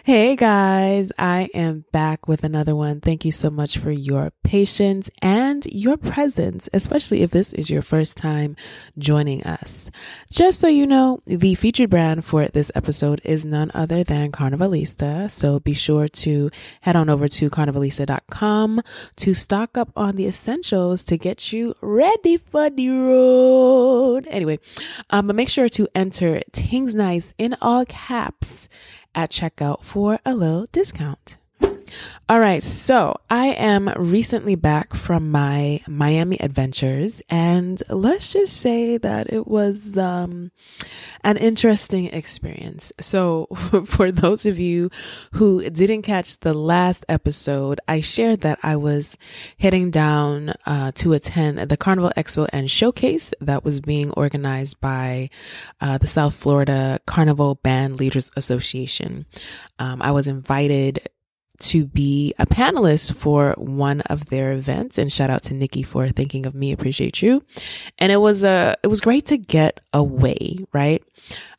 Hey guys, I am back with another one. Thank you so much for your patience and your presence, especially if this is your first time joining us. Just so you know, the featured brand for this episode is none other than Carnivalista. So be sure to head on over to carnivalista.com to stock up on the essentials to get you ready for the road. Anyway, but make sure to enter Tingz Nice in all caps at checkout for a little discount. All right, so I am recently back from my Miami adventures, and let's just say that it was an interesting experience. So for those of you who didn't catch the last episode, I shared that I was heading down to attend the Carnival Expo and Showcase that was being organized by the South Florida Carnival Band Leaders Association. I was invited to be a panelist for one of their events, and shout out to Nikki for thinking of me. Appreciate you. And it was great to get away, right?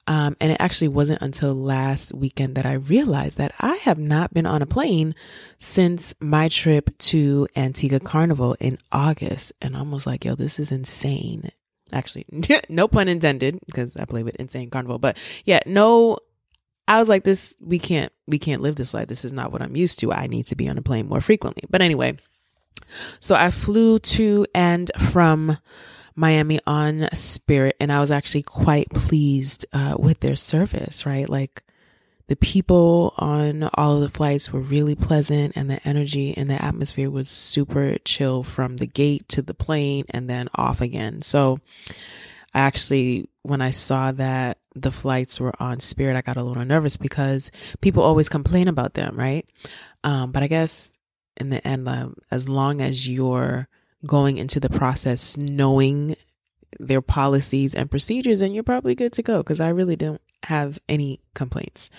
And it actually wasn't until last weekend that I realized that I have not been on a plane since my trip to Antigua Carnival in August. And I was like, yo, this is insane. Actually, no pun intended, because I play with Insane Carnival, but yeah, I was like, we can't live this life. This is not what I'm used to. I need to be on a plane more frequently. But anyway, so I flew to and from Miami on Spirit, and I was actually quite pleased with their service, right? Like, the people on all of the flights were really pleasant, and the energy and the atmosphere was super chill from the gate to the plane and then off again. So I actually, when I saw that the flights were on Spirit, I got a little nervous because people always complain about them, right? But I guess in the end, as long as you're going into the process knowing their policies and procedures, then you're probably good to go, because I really don't have any complaints.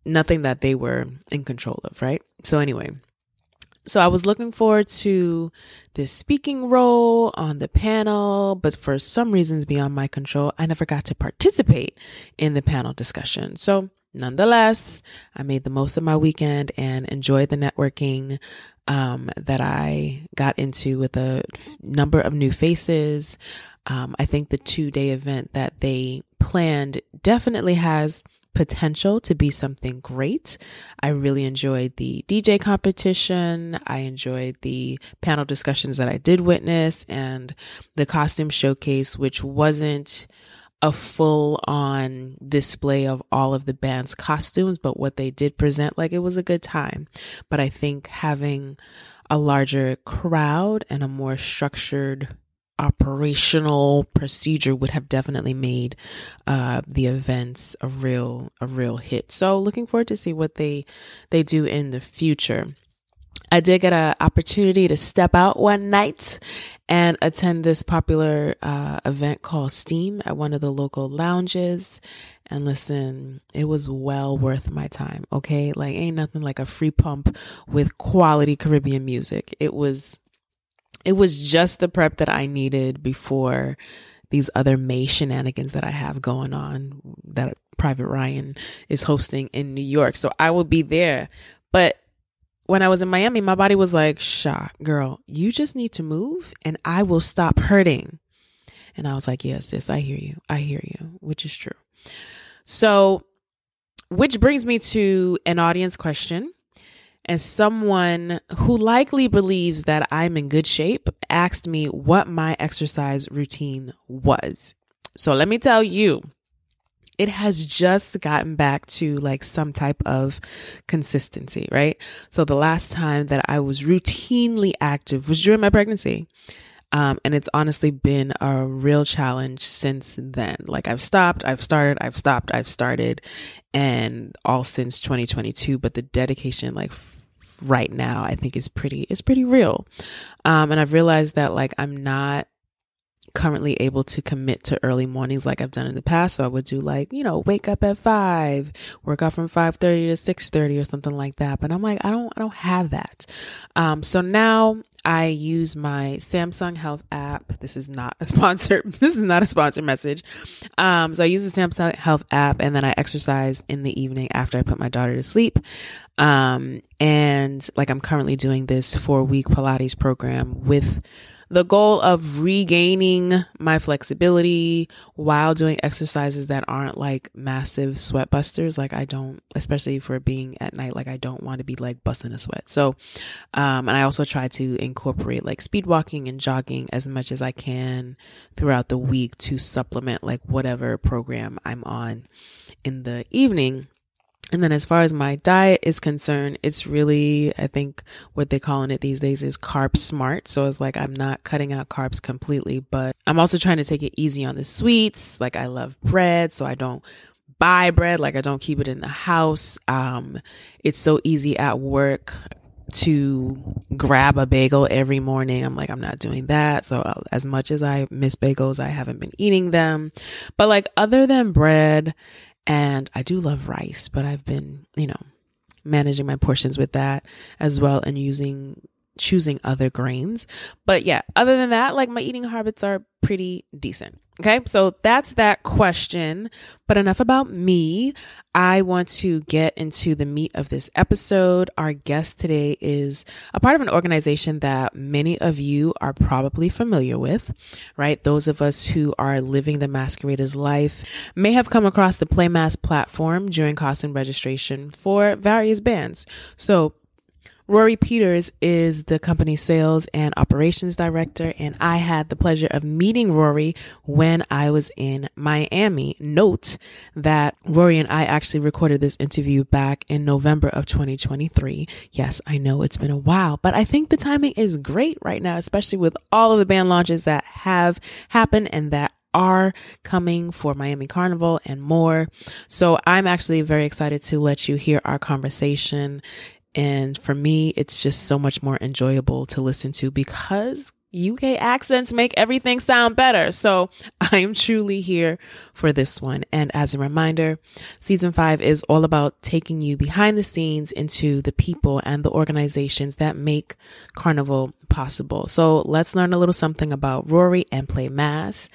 Nothing that they were in control of, right? So anyway, so I was looking forward to this speaking role on the panel, but for some reasons beyond my control, I never got to participate in the panel discussion. So nonetheless, I made the most of my weekend and enjoyed the networking that I got into with a number of new faces. I think the 2-day event that they planned definitely has potential to be something great. I really enjoyed the DJ competition. I enjoyed the panel discussions that I did witness, and the costume showcase, which wasn't a full-on display of all of the band's costumes, but what they did present, like, it was a good time. But I think having a larger crowd and a more structured operational procedure would have definitely made the events a real hit. So looking forward to see what they do in the future. I did get an opportunity to step out one night and attend this popular event called Steam at one of the local lounges. And listen, it was well worth my time. Okay, like, ain't nothing like a free pump with quality Caribbean music. It was just the prep that I needed before these other May shenanigans that I have going on that Private Ryan is hosting in New York. So I will be there. But when I was in Miami, my body was like, "Shah, girl, you just need to move and I will stop hurting." And I was like, yes, I hear you, which is true. So, which brings me to an audience question. And someone who likely believes that I'm in good shape asked me what my exercise routine was. So let me tell you, it has just gotten back to like some type of consistency, right? So the last time that I was routinely active was during my pregnancy. And it's honestly been a real challenge since then. Like, I've stopped, I've started, I've stopped, I've started, and all since 2022. But the dedication, like, right now, I think is pretty real. And I've realized that, like, I'm not currently able to commit to early mornings like I've done in the past. So I would do like, wake up at 5, work out from 5:30 to 6:30 or something like that. But I'm like, I don't have that. So now I use my Samsung Health app. This is not a sponsored message. So I use the Samsung Health app, and then I exercise in the evening after I put my daughter to sleep. And like I'm currently doing this 4-week Pilates program with the goal of regaining my flexibility while doing exercises that aren't like massive sweat busters. Like especially for being at night, like I don't want to be like busting a sweat. So, and I also try to incorporate like speed walking and jogging as much as I can throughout the week to supplement like whatever program I'm on in the evening. And then as far as my diet is concerned, it's really, I think what they're calling it these days is carb smart. So it's like I'm not cutting out carbs completely, but I'm also trying to take it easy on the sweets. Like I love bread, so I don't buy bread. Like I don't keep it in the house. It's so easy at work to grab a bagel every morning. I'm like, I'm not doing that. So as much as I miss bagels, I haven't been eating them. But like other than bread, and I do love rice, but I've been, managing my portions with that as well and choosing other grains. But yeah, other than that, like my eating habits are pretty decent. Okay, so that's that question. But enough about me. I want to get into the meat of this episode. Our guest today is a part of an organization that many of you are probably familiar with, right? Those of us who are living the masquerader's life may have come across the Playmas platform during costume registration for various bands. So Rory Peters is the company's sales and operations director, and I had the pleasure of meeting Rory when I was in Miami. Note that Rory and I actually recorded this interview back in November of 2023. Yes, I know it's been a while, but I think the timing is great right now, especially with all of the band launches that have happened and that are coming for Miami Carnival and more. So I'm actually very excited to let you hear our conversation. And for me, it's just so much more enjoyable to listen to because UK accents make everything sound better. So I am truly here for this one. And as a reminder, season 5 is all about taking you behind the scenes into the people and the organizations that make Carnival possible. So let's learn a little something about Rory and Playmas.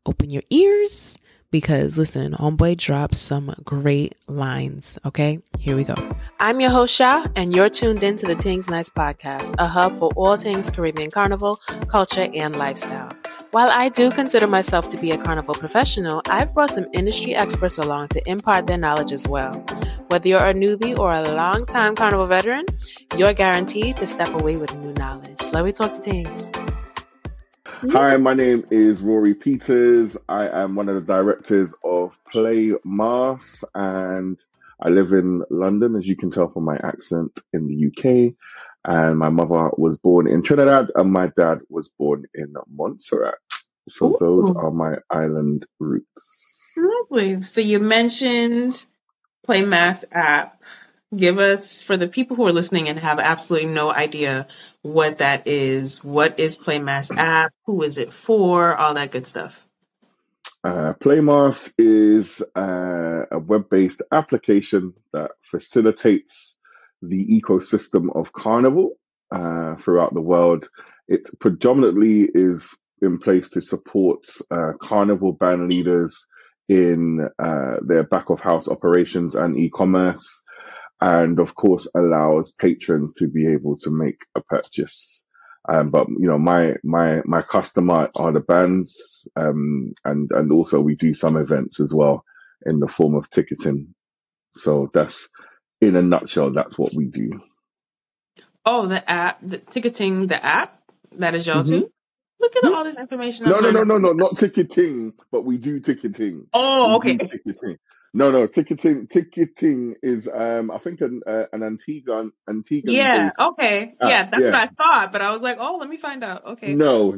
Open your ears. Because listen, homeboy drops some great lines. Okay, here we go. I'm your host, Sha, and you're tuned in to the Tingz Nice podcast, a hub for all things Caribbean Carnival, culture, and lifestyle. While I do consider myself to be a Carnival professional, I've brought some industry experts along to impart their knowledge as well. Whether you're a newbie or a long-time Carnival veteran, you're guaranteed to step away with new knowledge. Let me talk to Tingz. Hi, my name is Rory Peters. I am one of the directors of Playmas, and I live in London, as you can tell from my accent, in the UK. And my mother was born in Trinidad, and my dad was born in Montserrat. So those are my island roots. Lovely. So you mentioned Playmas app. Give us, for the people who are listening and have absolutely no idea what that is, what is Playmas app? Who is it for? All that good stuff. Playmas is a web-based application that facilitates the ecosystem of Carnival throughout the world. It predominantly is in place to support Carnival band leaders in their back-of-house operations and e-commerce, and of course allows patrons to be able to make a purchase. But my customer are the bands, and also we do some events as well in the form of ticketing. So that's, in a nutshell, that's what we do. Oh, the app, the ticketing, the app that is y'all too. Look at all this information. No, not ticketing, but we do ticketing. Oh, okay. Ticketing. No, ticketing is I think an Antigua. Yeah. Okay. Yeah, that's what I thought, but I was like, oh, let me find out. Okay. No.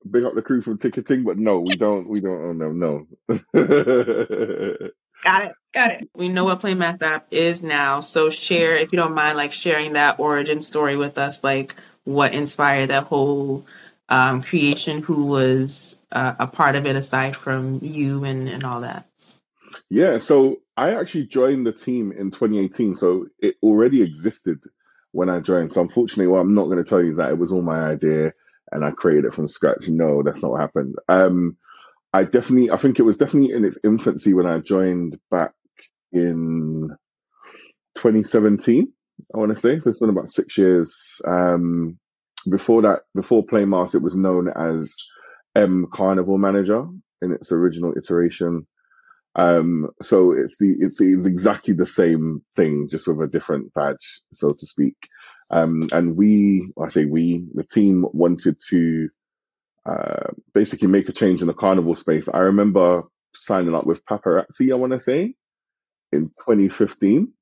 Big up the crew from ticketing, but no, we don't own them. No. Got it. We know what Playmas app is now, so share, if you don't mind, like sharing that origin story with us, like what inspired that whole creation who was a part of it aside from you and all that? Yeah, so I actually joined the team in 2018, so it already existed when I joined. So unfortunately, what I'm not going to tell you is that it was all my idea and I created it from scratch. No, that's not what happened. I think it was definitely in its infancy when I joined back in 2017, I want to say. So it's been about 6 years. Before that, before Playmas, it was known as Carnival Manager in its original iteration. So it's exactly the same thing, just with a different badge, so to speak. And the team wanted to basically make a change in the carnival space. I remember signing up with Paparazzi, I want to say, in 2015,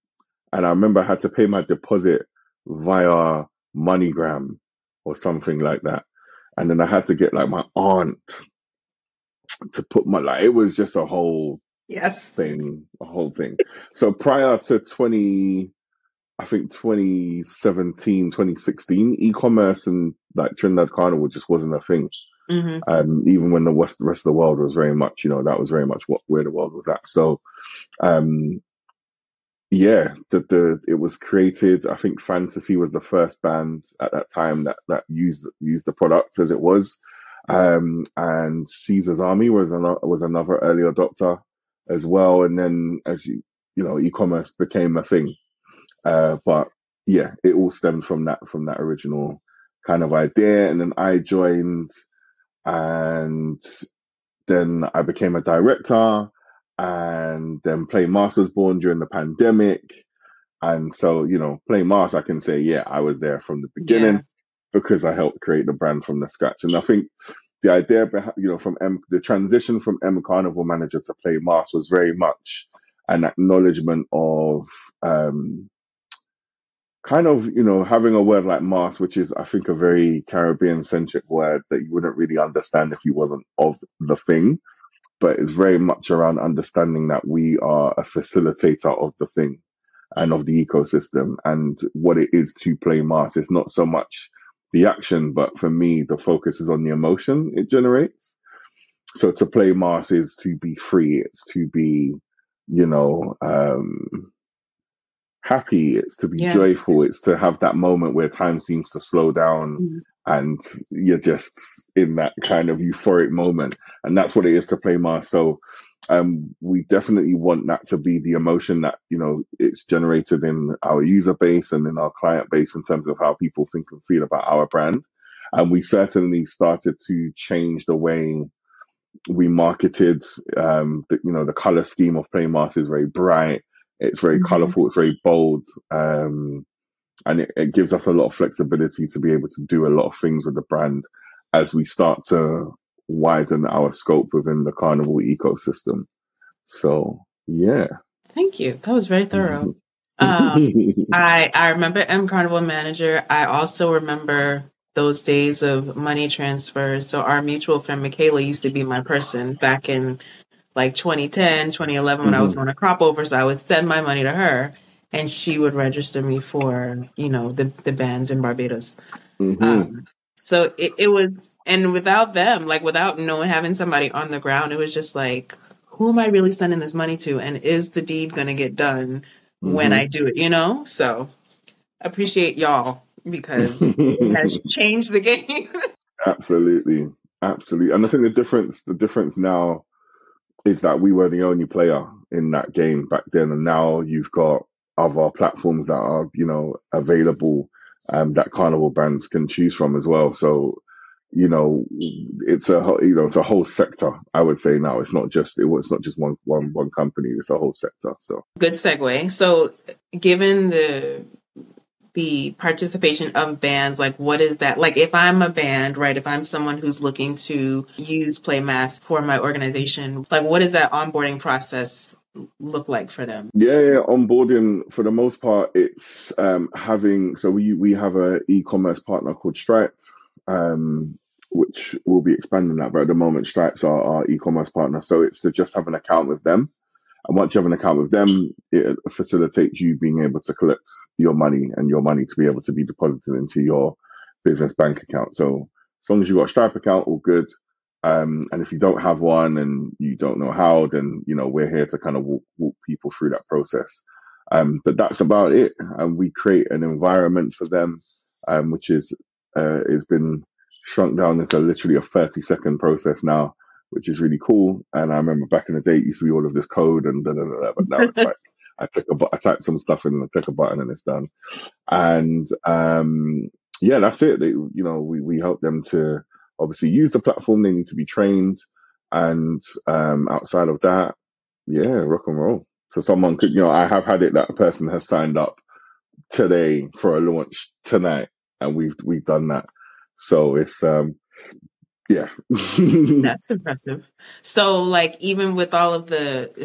and I remember I had to pay my deposit via MoneyGram or something like that, and then I had to get like my aunt to put it was just a whole Yes. a whole thing. So prior to 2017, 2016, e-commerce and like Trinidad Carnival just wasn't a thing. Even when the rest of the world was very much, that was very much where the world was at. So, yeah, it was created. I think Fantasy was the first band at that time that used the product as it was. And Caesar's Army was another early adopter as well. And then e-commerce became a thing. But yeah, it all stemmed from that original kind of idea. And then I joined, and then I became a director, and then Playmas was born during the pandemic. And so, Playmas, I can say, yeah, I was there from the beginning because I helped create the brand from the scratch. And I think the idea behind, the transition from Carnival Manager to Playmas was very much an acknowledgement of kind of, having a word like Mas, which is, I think, a very Caribbean centric word that you wouldn't really understand if you wasn't of the thing. But it's very much around understanding that we are a facilitator of the thing and of the ecosystem, and what it is to play Mas. It's not so much the action, but for me, the focus is on the emotion it generates. So to play Mas is to be free. It's to be, happy. It's to be joyful. It's to have that moment where time seems to slow down and you're just in that kind of euphoric moment. And that's what it is to play Mas. So we definitely want that to be the emotion that, it's generated in our user base and in our client base in terms of how people think and feel about our brand. And we certainly started to change the way we marketed. The color scheme of Playmas is very bright. It's very colorful. It's very bold. And it gives us a lot of flexibility to be able to do a lot of things with the brand as we start to widen our scope within the Carnival ecosystem. So, yeah. Thank you. That was very thorough. I remember Carnival Manager. I also remember those days of money transfers. So our mutual friend, Michaela, used to be my person back in like 2010, 2011, when I was going to crop over. So I would send my money to her and she would register me for, the bands in Barbados. So it was, and without them, like without having somebody on the ground, it was just like, who am I really sending this money to? And is the deed going to get done when I do it, So appreciate y'all because it has changed the game. Absolutely. And I think the difference now is that we were the only player in that game back then, and now you've got other platforms that are, available, that Carnival brands can choose from as well. So, it's a whole sector. I would say now it's not just one company. It's a whole sector. So good segue. So, given the participation of bands, like what is that like? If I'm a band, right, if I'm someone who's looking to use Playmas for my organization, like what does that onboarding process look like for them? Onboarding, for the most part, it's we have a e-commerce partner called Stripe, which will be expanding that, but at the moment Stripe's our e-commerce partner, so it's to just have an account with them. And once you have an account with them, it facilitates you being able to collect your money and your money to be able to be deposited into your business bank account. So As long as you've got a Stripe account, all good. And if you don't have one and you don't know how, then, we're here to kind of walk people through that process. But that's about it. And we create an environment for them, which is, has been shrunk down into literally a 30-second process now, which is really cool. And I remember back in the day, it used to be all of this code and but now it's like, I type some stuff in and I click a button and it's done. And, yeah, that's it. We help them to obviously use the platform. They need to be trained. And, outside of that, yeah, rock and roll. So someone could, I have had it that a person has signed up today for a launch tonight, and we've done that. So it's, yeah. That's impressive. So like even with all of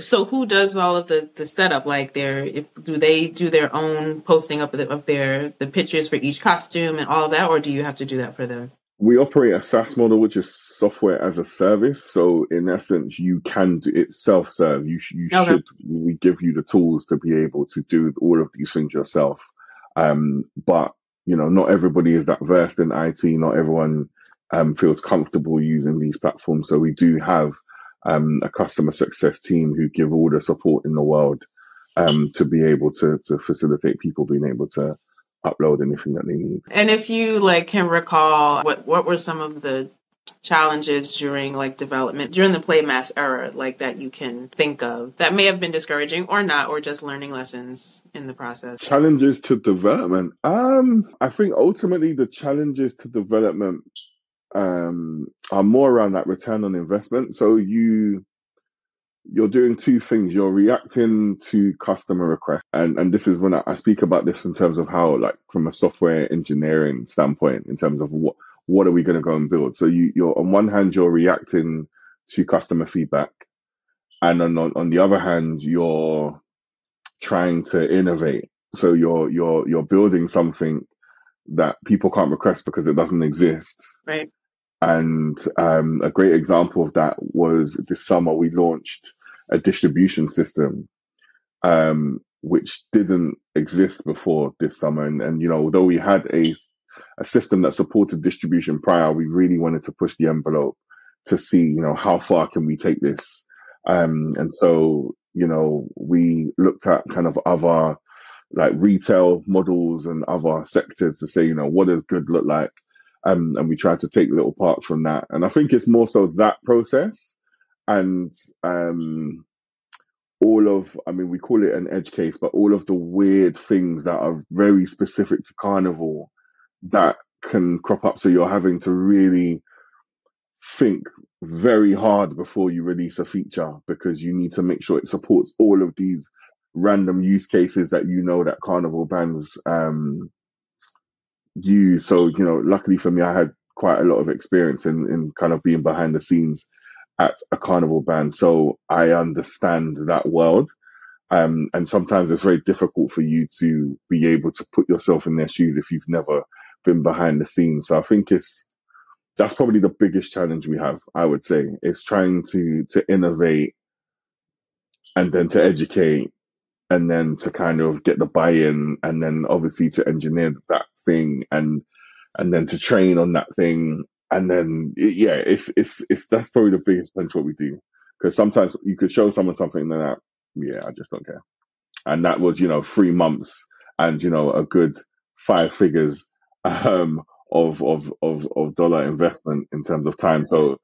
so who does all of the setup? Like do they do their own posting up of the pictures for each costume and all of that, or do you have to do that for them? We operate a SaaS model, which is software as a service. So in essence, you can do it self-serve. We give you the tools to be able to do all of these things yourself. But not everybody is that versed in IT. Not everyone feels comfortable using these platforms. So we do have a customer success team who give all the support in the world to be able to facilitate people being able to upload anything that they need. And if you can recall, what were some of the challenges during development during the Playmas era that you can think of that may have been discouraging or not, or just learning lessons in the process? Challenges to development. I think ultimately the challenges to development are more around that return on investment. So you're doing two things. You're reacting to customer requests. And this is when I speak about this in terms of how, from a software engineering standpoint, in terms of what are we going to go and build? So you're on one hand, you're reacting to customer feedback. And on the other hand, you're trying to innovate. So you're building something that people can't request because it doesn't exist. Right. And a great example of that was this summer we launched a distribution system, which didn't exist before this summer. And although we had a system that supported distribution prior, we really wanted to push the envelope to see, how far can we take this? And so, we looked at kind of other retail models and other sectors to say, what does good look like? And we tried to take little parts from that. And I think it's more so that process and we call it an edge case, but all of the weird things that are very specific to Carnival that can crop up. So you're having to really think very hard before you release a feature, because you need to make sure it supports all of these random use cases that that Carnival brands use. So, luckily for me, I had quite a lot of experience in kind of being behind the scenes at a Carnival band. So I understand that world. And sometimes it's very difficult for you to be able to put yourself in their shoes if you've never been behind the scenes. So I think that's probably the biggest challenge we have, I would say, is trying to innovate and then to educate and then to kind of get the buy-in and then obviously to engineer that thing and then to train on that thing. And then, it's that's probably the biggest punch what we do. Because sometimes you could show someone something and they're like, I just don't care. And that was, 3 months and, a good 5 figures, of dollar investment in terms of time. So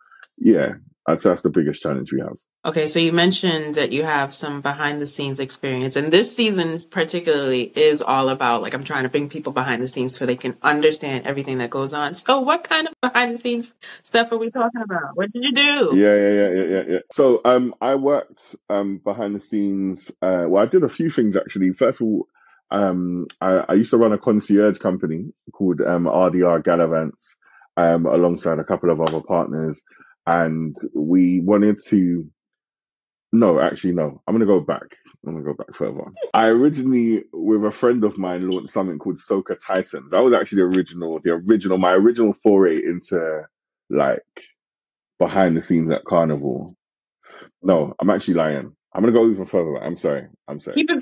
I'd say that's the biggest challenge we have. Okay, so you mentioned that you have some behind the scenes experience, and this season particularly is all about I'm trying to bring people behind the scenes so they can understand everything that goes on. So what kind of behind the scenes stuff are we talking about? What did you do? Yeah. So I worked behind the scenes. I did a few things actually. First of all, I used to run a concierge company called RDR Galavants alongside a couple of other partners, and we wanted to. No, actually, no. I'm going to go back. Further. I originally, with a friend of mine, launched something called Soca Titans. That was actually my original foray into behind the scenes at Carnival. No, I'm actually lying. I'm going to go even further back. I'm sorry.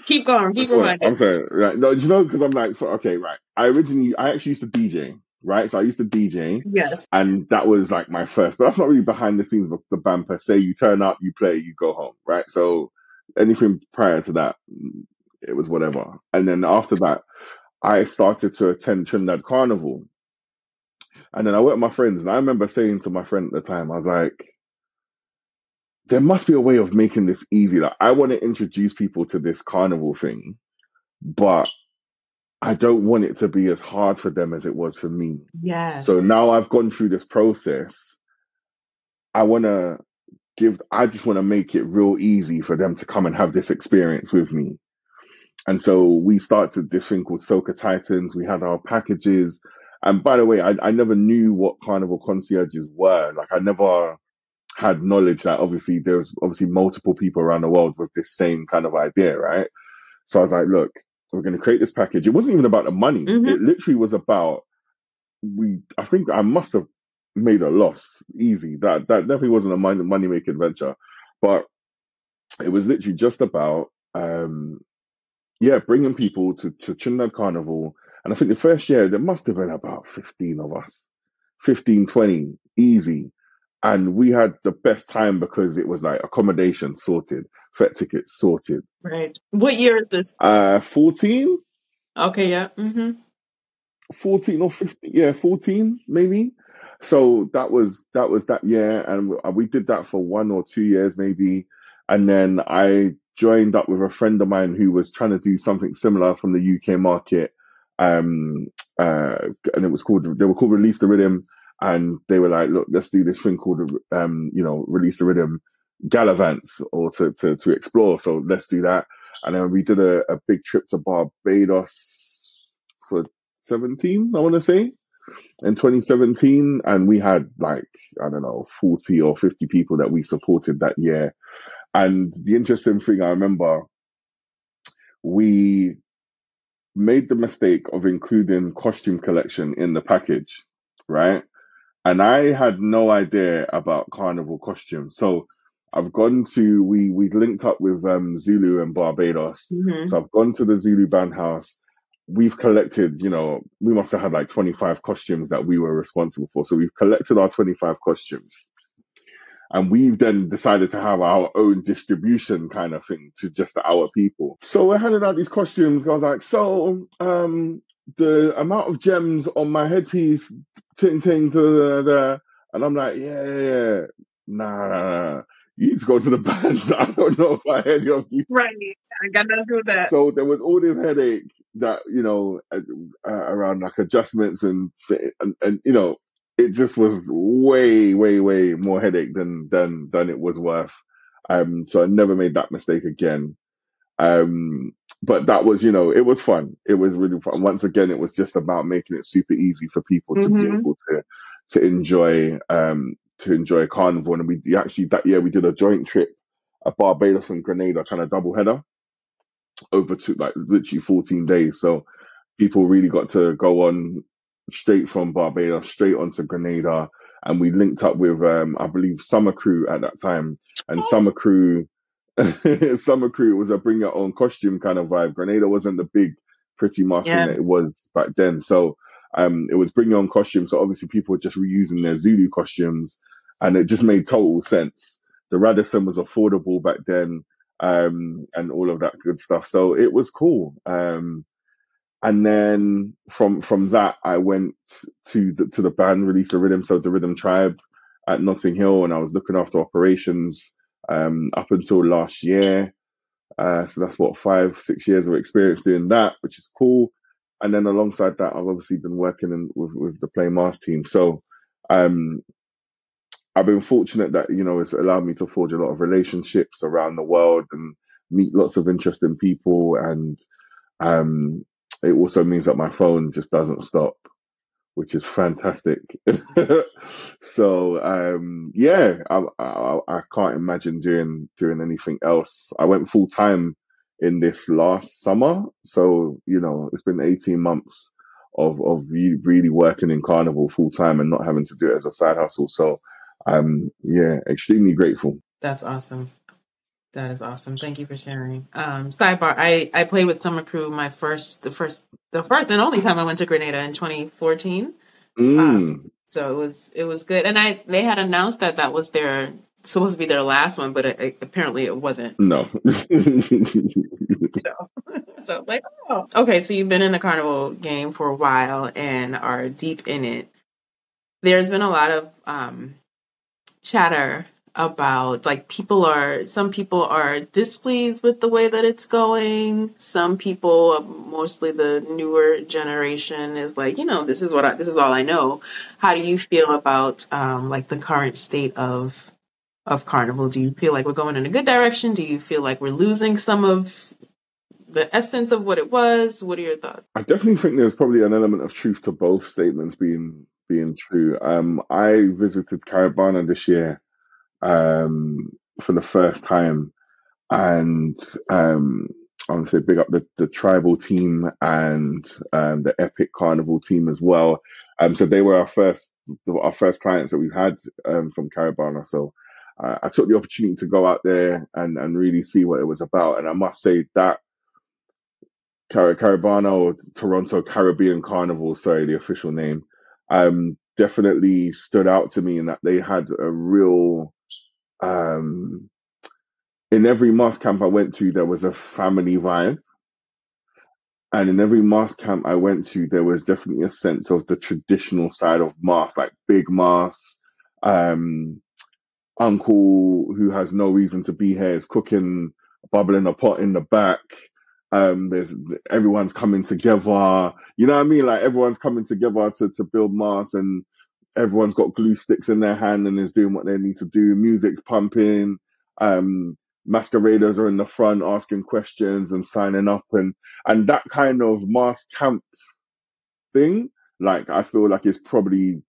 Keep going. Keep reminding. I'm sorry. No, because I'm okay, right. I actually used to DJ. right? So I used to DJ, Yes. and that was like my first. But that's not really behind the scenes of the band per se. You turn up, you play, you go home, right? So anything prior to that, it was whatever. And then after that, I started to attend Trinidad Carnival. And then I went with my friends, and I remember saying to my friend at the time, I was like, there must be a way of making this easy. Like, I want to introduce people to this carnival thing, but I don't want it to be as hard for them as it was for me. Yes. So now I've gone through this process. I just want to make it real easy for them to come and have this experience with me. And so we started this thing called Soca Titans. We had our packages. And by the way, I never knew what carnival concierges were. Like, I never had knowledge that obviously there's obviously multiple people around the world with this same kind of idea, right? So I was like, look, we're going to create this package. It wasn't even about the money. Mm-hmm. It literally was about, I think I must have made a loss easy. That definitely wasn't a money making venture, but it was literally just about, bringing people to Trinidad Carnival. And I think the first year, there must have been about 15 of us, 15, 20, easy. And we had the best time because it was like accommodation sorted, flight tickets sorted. Right. What year is this? 14? Okay, yeah. Mm-hmm. 14 or 15, yeah, 14 maybe. So that was that year, and we did that for 1 or 2 years maybe. And then I joined up with a friend of mine who was trying to do something similar from the UK market. And it was they were called Release the Rhythm, and they were like, look, let's do this thing called Release the Rhythm Gallivants, or to explore. So let's do that. And then we did a big trip to Barbados for 17, I want to say, in 2017. And we had like, I don't know, 40 or 50 people that we supported that year. And the interesting thing, I remember, we made the mistake of including costume collection in the package, right? And I had no idea about carnival costumes. So we linked up with Zulu and Barbados. Mm-hmm. So I've gone to the Zulu band house. We've collected, we must have had like 25 costumes that we were responsible for. So we've collected our 25 costumes. And we've then decided to have our own distribution kind of thing to just our people. So we're handing out these costumes. I was like, so the amount of gems on my headpiece, ting ting, and I'm like, yeah. Nah. You need to go to the band. I don't know if I had any of these. Right. I got nothing to do with that. So there was all this headache that, around like adjustments and it just was way, way, way more headache than it was worth. So I never made that mistake again. But that was, it was fun. It was really fun. Once again, it was just about making it super easy for people to be able to enjoy Carnival. And we actually, that year, we did a joint trip, a Barbados and Grenada kind of double header over to like literally 14 days. So people really got to go on straight from Barbados straight onto Grenada, and we linked up with I believe Summer Crew at that time. And Summer Crew was a bring your own costume kind of vibe. Grenada wasn't the big pretty mastering that it was back then, so it was bring your own costume. So obviously people were just reusing their Zulu costumes, and it just made total sense. The Radisson was affordable back then, and all of that good stuff. So it was cool. And then from that, I went to the band Release the Rhythm, so the Rhythm Tribe at Notting Hill, and I was looking after operations up until last year. So that's what 5-6 years of experience doing that, which is cool. And then alongside that, I've obviously been working with the Playmas team. So I've been fortunate that it's allowed me to forge a lot of relationships around the world and meet lots of interesting people, and it also means that my phone just doesn't stop, which is fantastic. So I can't imagine doing anything else. I went full time in this last summer, so it's been 18 months of really working in Carnival full time and not having to do it as a side hustle. So extremely grateful. That's awesome. That is awesome. Thank you for sharing. Sidebar: I played with Summer Crew the first and only time I went to Grenada in 2014. Mm. So it was good. And they had announced that was supposed to be their last one, but apparently it wasn't. No. So like, oh, okay. So you've been in the carnival game for a while and are deep in it. There's been a lot of chatter about like some people are displeased with the way that it's going. Some people, mostly the newer generation, is like, this is all I know. How do you feel about like the current state of Carnival? Do you feel like we're going in a good direction? Do you feel like we're losing some of the essence of what it was? What are your thoughts? I definitely think there's probably an element of truth to both statements being true. I visited Caribana this year for the first time, and I want to say big up the tribal team and the Epic Carnival team as well. So they were our first clients that we've had from Caribana. So I took the opportunity to go out there and really see what it was about. And I must say that Caribana, or Toronto Caribbean Carnival, sorry, the official name, definitely stood out to me in that they had a real, in every mass camp I went to, there was a family vibe. And in every mass camp I went to, there was definitely a sense of the traditional side of mass, like big mass, uncle who has no reason to be here is cooking, bubbling a pot in the back. There's everyone's coming together. You know what I mean? Like everyone's coming together to build mass, and everyone's got glue sticks in their hand and is doing what they need to do. Music's pumping. Masqueraders are in the front asking questions and signing up, and that kind of mass camp thing. Like I feel like it's probably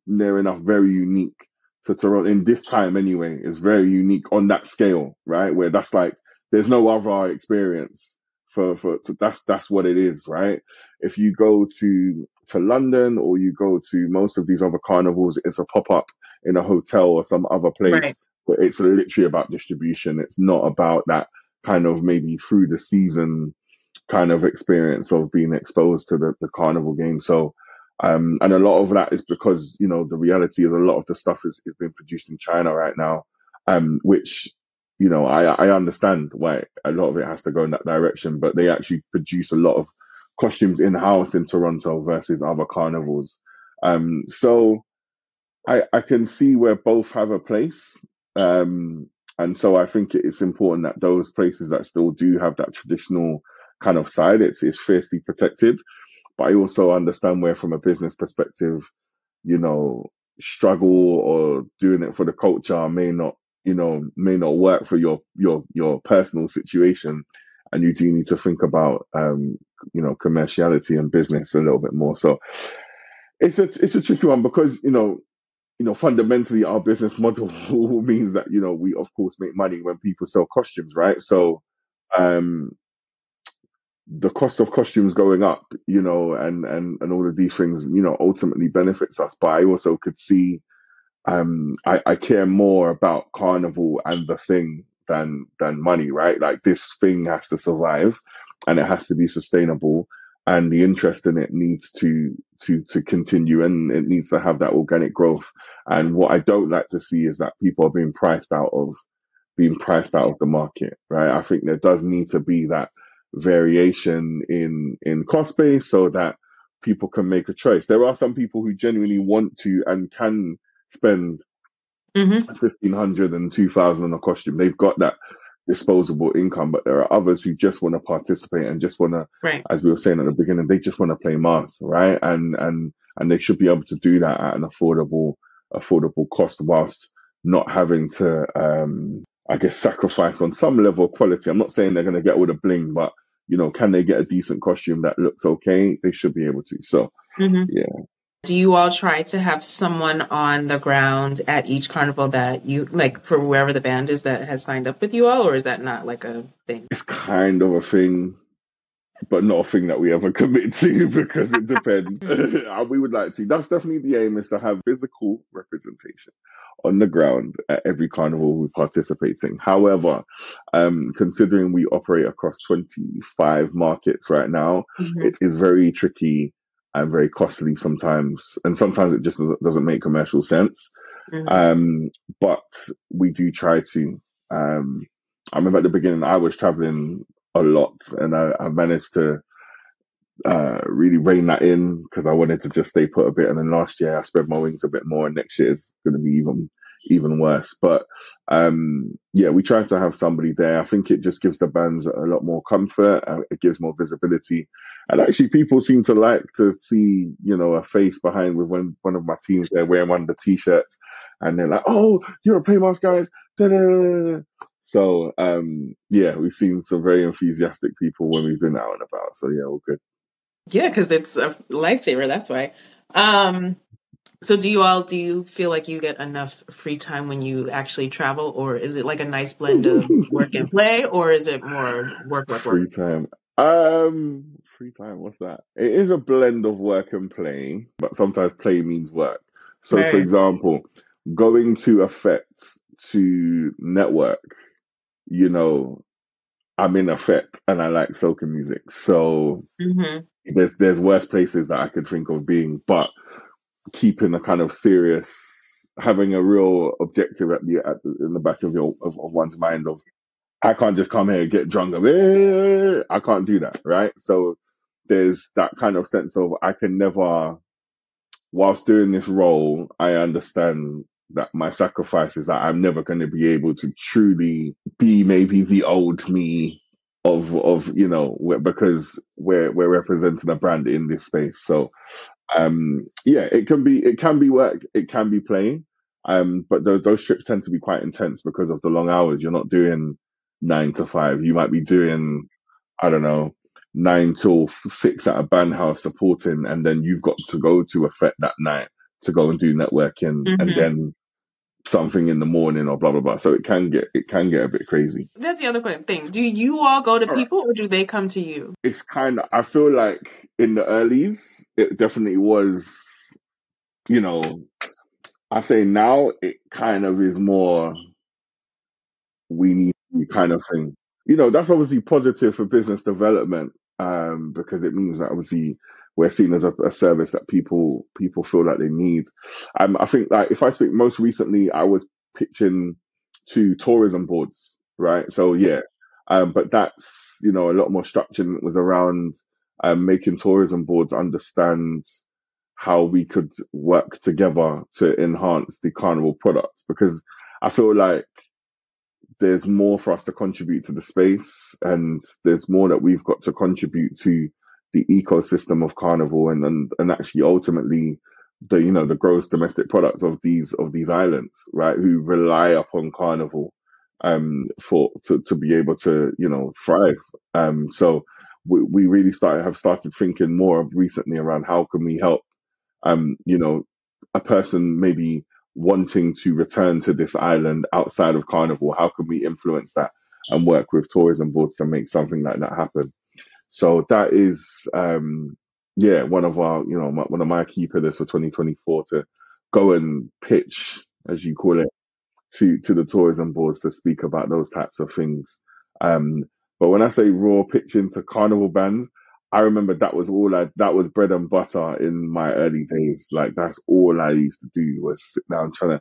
near enough very unique to Toronto in this time anyway. It's very unique on that scale, right? Where that's like there's no other experience that's what it is, right? If you go to London or you go to most of these other carnivals, it's a pop-up in a hotel or some other place. Right. But it's literally about distribution. It's not about that kind of maybe through the season kind of experience of being exposed to the carnival game. So and a lot of that is because, the reality is a lot of the stuff is being produced in China right now, which, I understand why a lot of it has to go in that direction, but they actually produce a lot of costumes in-house in Toronto versus other carnivals. So I can see where both have a place. And so I think it's important that those places that still do have that traditional kind of side, it's fiercely protected. But I also understand where, from a business perspective, struggle or doing it for the culture may not work for your personal situation, and you do need to think about commerciality and business a little bit more. So it's a tricky one because fundamentally our business model means that we of course make money when people sell costumes, right? So the cost of costumes going up, and all of these things, ultimately benefits us. But I also could see, I care more about Carnival and the thing than money, right? Like this thing has to survive, and it has to be sustainable, and the interest in it needs to continue, and it needs to have that organic growth. And what I don't like to see is that people are being priced out of the market, right? I think there does need to be that variation in cost base so that people can make a choice. There are some people who genuinely want to and can spend $1,500 and $2,000 on a costume. They've got that disposable income, but there are others who just want to participate and just want to, Right. as we were saying at the beginning, they just want to play mass, right? And they should be able to do that at an affordable cost whilst not having to, I guess, sacrifice on some level of quality. I'm not saying they're going to get all the bling, but can they get a decent costume that looks okay? They should be able to. So, yeah. Do you all try to have someone on the ground at each carnival that you like for wherever the band is that has signed up with you all, or is that not like a thing? It's kind of a thing, but not a thing that we ever commit to because it depends. We would like to. That's definitely the aim, is to have physical representation on the ground at every carnival we participate in. However, considering we operate across 25 markets right now, it is very tricky and very costly sometimes. And sometimes it just doesn't make commercial sense. But we do try to. I remember at the beginning, I was traveling a lot, and I managed to really rein that in because I wanted to just stay put a bit. And then last year I spread my wings a bit more, and next year is going to be even worse. But yeah, we try to have somebody there. I think it just gives the bands a lot more comfort. It gives more visibility, and actually people seem to like to see, you know, a face behind with one of my teams there wearing one of the t-shirts, and they're like, "Oh, you're a Playmas guys." Da, da, da, da. So yeah, we've seen some very enthusiastic people when we've been out and about. So yeah, all good. Yeah, because it's a lifesaver. That's why. So do you feel like you get enough free time when you actually travel, or is it like a nice blend of work and play, or is it more work, work, work? Free time. Free time, what's that? It is a blend of work and play, but sometimes play means work. So for Right. example, going to effect to network, you know, I'm in effect and I like soca music. So Mm-hmm. there's worse places that I could think of being, but keeping a kind of serious, having a real objective in the back of of one's mind of, I can't just come here and get drunk. I can't do that, right? So there's that kind of sense of I can never, whilst doing this role, I understand that my sacrifice is that I'm never going to be able to truly be maybe the old me of you know, because we're representing a brand in this space. So yeah, it can be work, it can be playing, but those trips tend to be quite intense because of the long hours. You're not doing 9 to 5. You might be doing, I don't know, 9 till 6 at a band house supporting, and then you've got to go to Effect that night to go and do networking, and Mm-hmm. then something in the morning or blah blah blah. So it can get a bit crazy. That's the other thing. Do you all go to All right. people, or do they come to you? It's kind of, I feel like in the earlies, it definitely was, you know, I say now it kind of is more, we need you kind of thing. You know, that's obviously positive for business development, because it means that obviously we're seen as a service that people feel like they need. I think like if I speak most recently, I was pitching to tourism boards, right? So yeah, but that's, you know, a lot more structure, and it was around making tourism boards understand how we could work together to enhance the carnival product, because I feel like there's more for us to contribute to the space, and there's more that we've got to contribute to the ecosystem of carnival, and actually ultimately the, you know, the gross domestic product of these islands, right, who rely upon carnival for to be able to, you know, thrive. So we really have started thinking more recently around how can we help, you know, a person maybe wanting to return to this island outside of Carnival. How can we influence that and work with tourism boards to make something like that happen? So that is, yeah, one of our, you know, one of my key pillars for 2024, to go and pitch, as you call it, to the tourism boards to speak about those types of things. Um, but when I say raw pitching to carnival bands, I remember that was bread and butter in my early days. Like that's all I used to do was sit down trying to,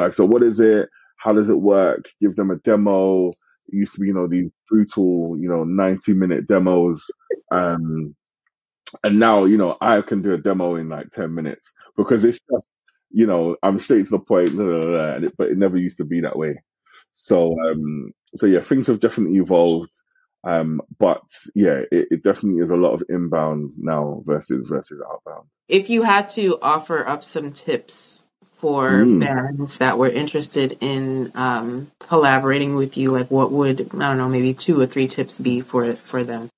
like, so what is it? How does it work? Give them a demo. It used to be, you know, these brutal, you know, 90-minute demos. Um, and now, you know, I can do a demo in like 10 minutes because it's just, you know, I'm straight to the point, blah, blah, blah, but it never used to be that way. So, so yeah, things have definitely evolved. But yeah, it definitely is a lot of inbound now versus outbound. If you had to offer up some tips for Mm. bands that were interested in collaborating with you, like what would, I don't know, maybe 2 or 3 tips be for them?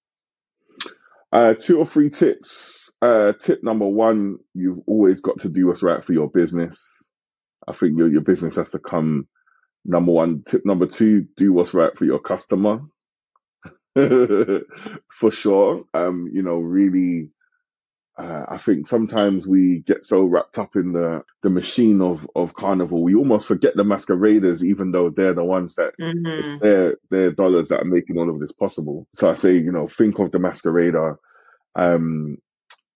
2 or 3 tips. Tip number one, you've always got to do what's right for your business. I think your business has to come number one. Tip number two, do what's right for your customer. For sure. You know, really, I think sometimes we get so wrapped up in the machine of carnival, we almost forget the masqueraders, even though they're the ones that it's Mm-hmm. their dollars that are making all of this possible. So I say, you know, think of the masquerader. Um,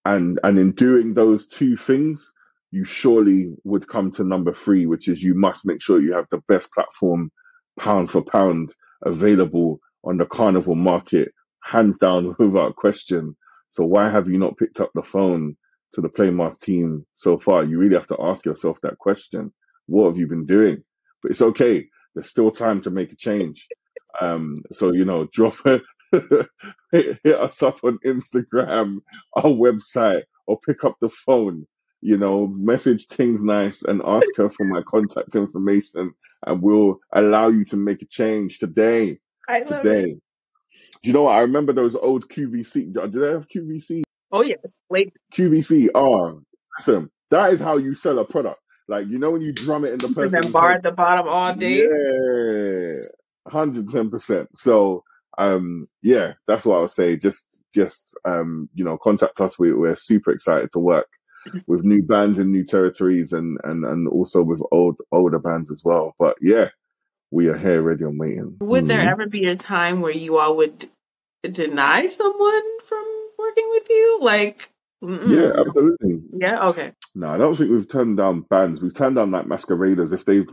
And in doing those two things, you surely would come to number three, which is you must make sure you have the best platform pound for pound available on the Carnival market, hands down, without question. So why have you not picked up the phone to the Playmas team so far? You really have to ask yourself that question. What have you been doing? But it's okay. There's still time to make a change. So, drop it, hit us up on Instagram, our website, or pick up the phone, message Tingz Nice and ask her for my contact information, and we'll allow you to make a change today. I love it. Do you know what? I remember those old QVC. Did I have QVC? Oh, yes. Wait. QVC. Oh, listen, that is how you sell a product. Like, when you drum it in the person's that bar at the bottom all day. Yeah, 110%. So, yeah, that's what I would say. Just contact us. We're super excited to work with new bands in new territories and also with older bands as well. But yeah, we are here, ready and waiting. Would there ever be a time where you all would deny someone from working with you? Like, yeah, absolutely. Yeah, okay. No, I don't think we've turned down bands. We've turned down like masqueraders if they've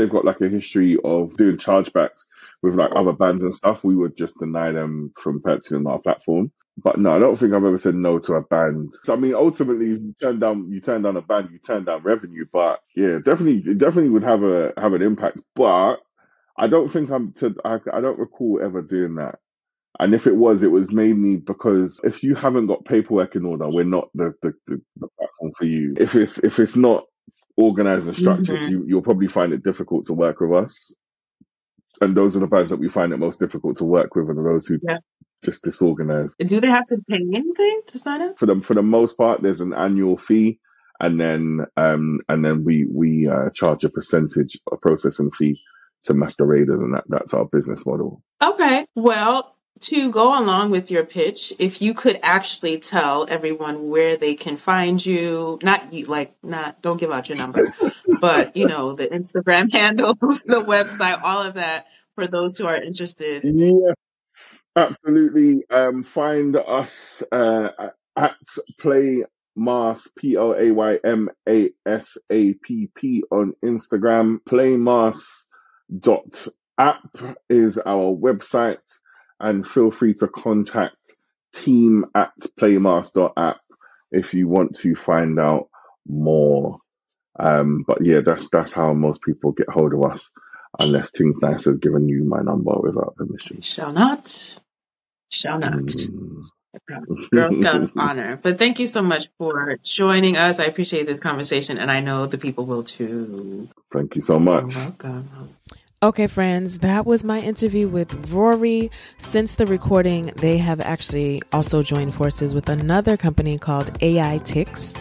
got like a history of doing chargebacks with like other bands and stuff. We would just deny them from purchasing our platform. But no, I don't think I've ever said no to a band. So I mean, ultimately, if you turn down a band, you turn down revenue. But yeah, it definitely would have an impact. But I don't think I don't recall ever doing that. And if it was mainly because if you haven't got paperwork in order, we're not the platform for you. If it's not organized and structured, you'll probably find it difficult to work with us. And those are the bands that we find it most difficult to work with, and those who just disorganized. Do they have to pay anything to sign up? For the most part, there's an annual fee, and then we charge a percentage, a processing fee to masqueraders, and that's our business model. Okay, well, to go along with your pitch, if you could actually tell everyone where they can find you, don't give out your number, but the Instagram handles, the website, all of that for those who are interested. Yeah, absolutely. Find us at Playmas, PlayMasapp on Instagram. Playmas.app is our website. And feel free to contact team@playmas.app if you want to find out more. But yeah, that's how most people get hold of us, unless Tingz Nice has given you my number without permission. Shall not. I promise. Girl Scouts honor. But thank you so much for joining us. I appreciate this conversation, and I know the people will too. Thank you so much. You're welcome. Okay, friends, that was my interview with Rory. Since the recording, they have actually also joined forces with another company called AI Tix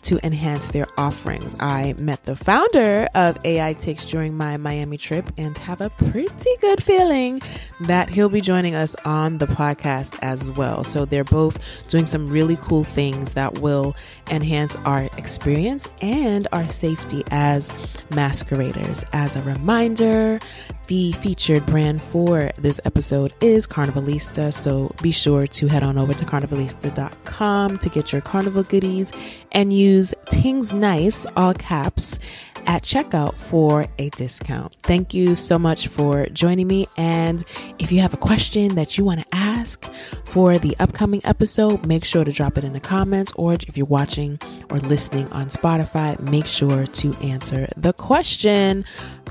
to enhance their offerings. I met the founder of AI Tix during my Miami trip and have a pretty good feeling that he'll be joining us on the podcast as well. So they're both doing some really cool things that will enhance our experience and our safety as masqueraders. As a reminder, the featured brand for this episode is Carnivalista, so be sure to head on over to carnivalista.com to get your carnival goodies and use Tingz Nice, all caps, at checkout for a discount. Thank you so much for joining me, and if you have a question that you want to ask for the upcoming episode, make sure to drop it in the comments, or if you're watching or listening on Spotify, make sure to answer the question.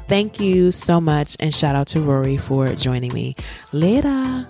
Thank you so much, and shout out to Rory for joining me. Later.